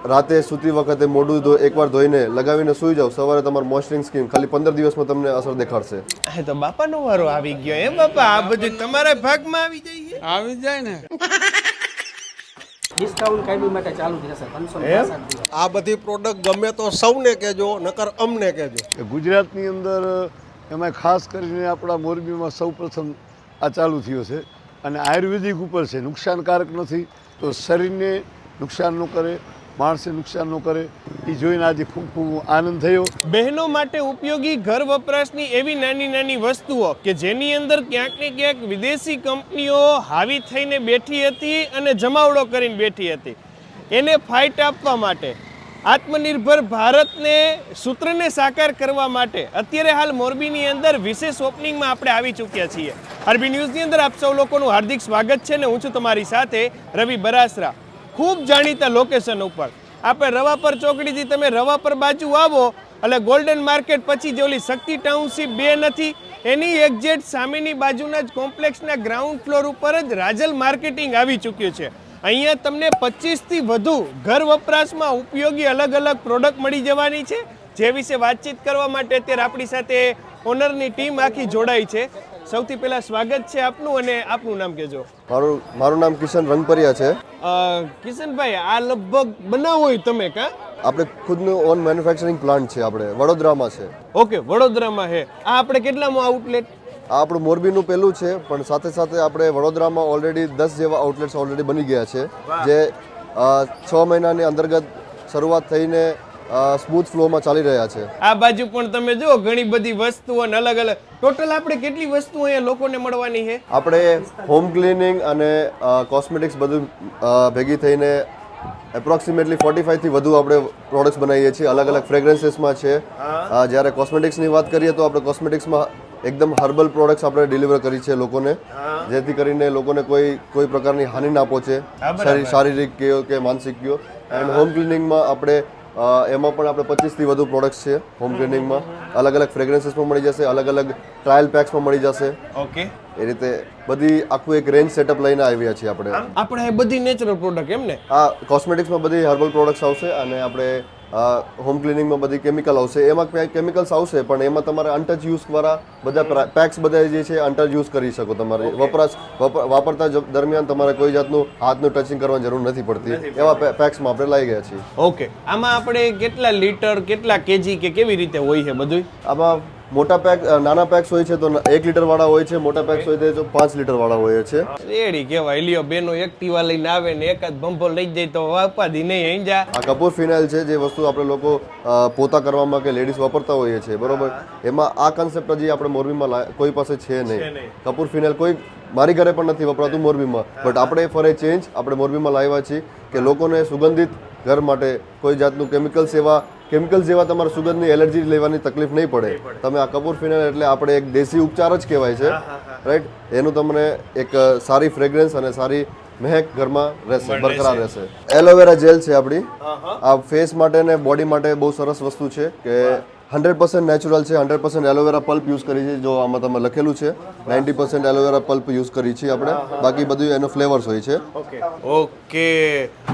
રાતે સૂતી વખતે મોઢું એકવાર ધોઈને લગાવીને સૂઈ જાઓ, સવારે તમારું મોઇસ્ચરિંગ સ્કીમ ખાલી 15 દિવસમાં તમને અસર દેખાડશે. તો બાપાનો વારો આવી ગયો એમ બાપા, આ બધું તમારા ભાગમાં આવી જાય ને. ડિસ્કાઉન્ટ કાયમી માટે ચાલુ રહેશે 565 દિવસ. આ બધી પ્રોડક્ટ ગમે તો સૌને કહેજો, નકર અમને કહેજો. ગુજરાતની અંદર એમાં ખાસ કરીને આપણા મોરબીમાં સૌપ્રથમ આ ચાલુ થયો છે અને આયુર્વેદિક ઉપર છે, નુકસાનકારક નથી, તો શરીરને નુકસાન ન કરે, માણસને નુકસાન ન કરે, એ જોઈને આજે ખૂબ ખૂબ આનંદ થયો. બહેનો માટે ઉપયોગી ઘર વપરાશની એવી નાની નાની વસ્તુઓ કે જેની અંદર ક્યાંક ને ક્યાંક વિદેશી કંપનીઓ હાવી થઈને બેઠી હતી અને જમાવડો કરીને બેઠી હતી, એને ફાઇટ આપવા માટે, આત્મનિર્ભર ભારતને સૂત્રને સાકાર કરવા માટે અત્યારે હાલ મોરબીની અંદર વિશેષ ઓપનિંગમાં આપણે આવી ચૂક્યા છીએ. આરબી ન્યૂઝની અંદર આપ સૌ લોકોનું હાર્દિક સ્વાગત છે ને હું છું તમારી સાથે રવિ બરાસરા. ખૂબ જાણીતા લોકેશન ઉપર આપણે રવાપર ચોકડીથી તમે રવાપર બાજુ આવો એટલે ગોલ્ડન માર્કેટ પછી જે ઓલી શક્તિ ટાઉનશીપ 2 નથી એની એક્ઝેક્ટ સામેની બાજુના જ કોમ્પ્લેક્સના ગ્રાઉન્ડ ફ્લોર ઉપર જ રાજલ માર્કેટિંગ આવી ચૂક્યું છે. અહીંયા તમને 25થી વધુ ઘર વપરાશમાં ઉપયોગી અલગ અલગ પ્રોડક્ટ મળી જવાની છે, જે વિશે વાતચીત કરવા માટે અત્યારે આપણી સાથે ઓનરની ટીમ આખી જોડાઈ છે. સૌથી પહેલા સ્વાગત છે આપનું, અને આપનું નામ કહેજો. મારું નામ કિશન રંગપરિયા છે. કિશનભાઈ, આ લગભગ બનાવો તમે કા? આપણે ખુદનું ઓન મેન્યુફેક્ચરિંગ પ્લાન્ટ છે, આપણે વડોદરામાં છે. ઓકે, વડોદરામાં છે. આ આપણે કેટલામાં આઉટલેટ? આ આપણું મોરબીનું પહેલું છે, પણ સાથે સાથે આપણે વડોદરામાં ઓલરેડી 10 જેવા આઉટલેટ્સ ઓલરેડી બની ગયા છે, જે 6 મહિનાની અંતર્ગત શરૂઆત થઈને સ્મૂથ ફ્લોમાં ચાલી રહ્યા છે. આ બાજુ પણ તમે જુઓ ઘણી બધી વસ્તુઓ અને અલગ અલગ. ટોટલ આપણે કેટલી વસ્તુઓ અહીંયા લોકોને મળવાની છે? આપણે હોમ ક્લિનિંગ અને કોસ્મેટિક્સ બધું ભેગી થઈને એપ્રોક્સિમેટલી 45 થી વધુ આપણે પ્રોડક્ટ્સ બનાવીએ છીએ. અલગ અલગ ફ્રેગ્રન્સીસમાં છે. જ્યારે કોસ્મેટિક્સની વાત કરીએ તો આપણે કોસ્મેટિક્સમાં એકદમ હર્બલ પ્રોડક્ટ્સ આપણે ડિલિવર કરી છે લોકોને, જેથી કરીને લોકોને કોઈ પ્રકારની હાનિ ના પહોંચે, શારીરિક કે માનસિક કયો. એન્ડ હોમ ક્લિનિંગમાં આપણે એમાં પણ આપણે 25 થી વધુ પ્રોડક્ટ્સ છે. હોમ ક્લિનિંગમાં અલગ અલગ ફ્રેગ્રન્સીસમાં મળી જશે, અલગ અલગ ટ્રાયલ પેક્સમાં મળી જશે. ઓકે, એ રીતે બધી આખું એક રેન્જ સેટઅપ લઈને આવ્યા છીએ આપણે. આપણે બધી નેચરલ પ્રોડક્ટ એમ ને? આ કોસ્મેટિક્સમાં બધી હર્બલ પ્રોડક્ટ્સ આવશે, અને આપણે હોમ ક્લિનિંગમાં બધી કેમિકલ આવશે. એમાં કેમિકલ્સ આવશે, પણ એમાં તમારે અનટચ યુઝ વાળા બધા પેક્સ બધા જે છે અનટચ યુઝ કરી શકો. તમારે વાપરતા દરમિયાન તમારે કોઈ જાતનું હાથનું ટચિંગ કરવાની જરૂર નથી પડતી, એવા પેક્સમાં આપણે લાવી ગયા છીએ. ઓકે, આમાં આપણે કેટલા લીટર, કેટલા કેજી કે કેવી રીતે હોય છે બધું? આમાં મોટા પેક, નાના પેક્સ હોય છે તો 1 લીટર વાળા હોય છે, મોટા પેક્સ હોય તો 5 લીટર વાળા હોય છે. રેડી કહેવાય. લ્યો, બેનો એક્ટિવા લઈને આવે ને એકાદ ભંભો લઈ જાય તો વાપાદી નહીં અહીં જા. આ કપૂર ફિનાઇલ છે, જે વસ્તુ આપણે લોકો પોતા કરવામાં કે લેડીઝ વાપરતા હોઈએ છીએ, બરોબર. એમાં આ કન્સેપ્ટ હજી આપણે મોરબીમાં કોઈ પાસે છે નહીં. કપૂર ફિનાઇલ કોઈ મારી ઘરે પણ નથી વપરાતું મોરબીમાં, બટ આપણે ફોર એ ચેન્જ આપણે મોરબીમાં લાવ્યા છીએ કે લોકોને સુગંધિત ઘર માટે કોઈ જાતનું કેમિકલ્સ જેવા તમારે સુગંધની એલર્જી લેવાની તકલીફ નહીં પડે. તમે આ કપૂર ફિનાઇલ એટલે આપણે એક દેશી ઉપચાર જ કહેવાય છે, રાઈટ. એનું તમને એક સારી ફ્રેગ્રન્સ અને સારી મહેક ઘરમાં રહેશે, બરકરાર રહેશે. એલોવેરા જેલ છે આપણી. આ ફેસ માટે ને બોડી માટે બહુ સરસ વસ્તુ છે કે 100% નેચરલ છે. 100% એલોવેરા પલ્પ યુઝ કરી છે, જો આમાં તમે લખેલું છે. 90% એલોવેરા પલ્પ યુઝ કરી છે આપણે, બાકી બધું એનો ફ્લેવર્સ હોય છે. ઓકે,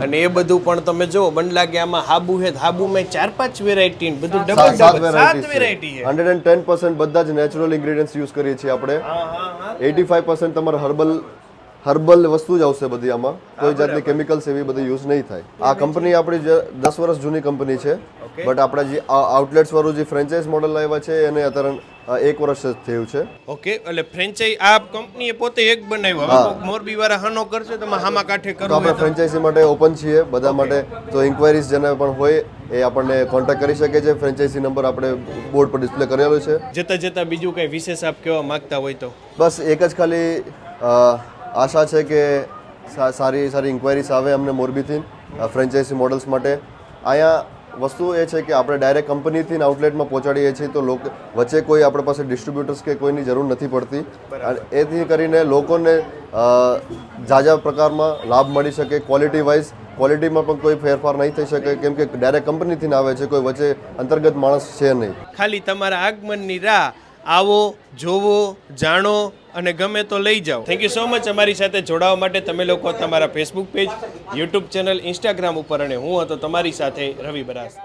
અને એ બધું પણ તમે જો બંડલા કે આમાં હાબુ છે, હાબુમાં 4-5 વેરાયટી બધું ડબલ 7 વેરાયટી છે. 110% બધા જ નેચરલ ઇન્ગ્રેડિયન્ટ્સ યુઝ કરીએ છીએ આપણે. 85% તમારે હર્બલ વસ્તુ જ આવશે બધી. આમાં કોઈ જાતની કેમિકલ્સ એવી બધી યુઝ નહીં થાય. આ કંપની આપણી 10 વર્ષ જૂની કંપની છે, બટ આપણે જે આઉટલેટ્સ વાળું જે ફ્રેન્ચાઇઝ મોડલ આવ્યા છે એને અત્યારે 1 વર્ષ જ થયું છે. ઓકે, એટલે ફ્રેન્ચાઇઝ આ કંપનીએ પોતે એક બનાવ્યો. હવે મોરબી વાળા હાનો કરશે તો હામા કાંઠે કરવું. તો આપણે ફ્રેન્ચાઇઝી માટે ઓપન છીએ બધા માટે. તો ઇન્ક્વાયરીઝ જેને પણ હોય એ આપણને કોન્ટેક્ટ કરી શકે છે. ફ્રેન્ચાઇઝી નંબર આપણે બોર્ડ પર ડિસ્પ્લે કરેલો છે. જતા બીજું કઈ વિશેષ આપ કહેવા માંગતા હોય તો? બસ એક જ ખાલી આશા છે કે સારી ઇન્ક્વાયરીઝ આવે અમને મોરબીથી ફ્રેન્ચાઇઝી મોડલ્સ માટે. અહીંયા વસ્તુ એ છે કે આપણે ડાયરેક્ટ કંપનીથી આઉટલેટમાં પહોંચાડીએ છીએ, તો વચ્ચે કોઈ આપણી પાસે ડિસ્ટ્રીબ્યુટર્સ કે કોઈની જરૂર નથી પડતી. એથી કરીને લોકોને ઝાઝા પ્રકારમાં લાભ મળી શકે. ક્વોલિટીમાં પણ કોઈ ફેરફાર નહીં થઈ શકે, કેમ કે ડાયરેક્ટ કંપનીથી આવે છે, કોઈ વચ્ચે અંતર્ગત માણસ છે નહીં. ખાલી તમારા આગમનની રાહ આવો, જોવો, જાણો અને ગમે તો લઈ જાઓ. થેન્ક યુ સો મચ અમારી સાથે જોડાવા માટે. તમે લોકો તમારા Facebook page, YouTube channel, Instagram ઉપર, અને હું હતો તમારી સાથે રવિ બરાસ.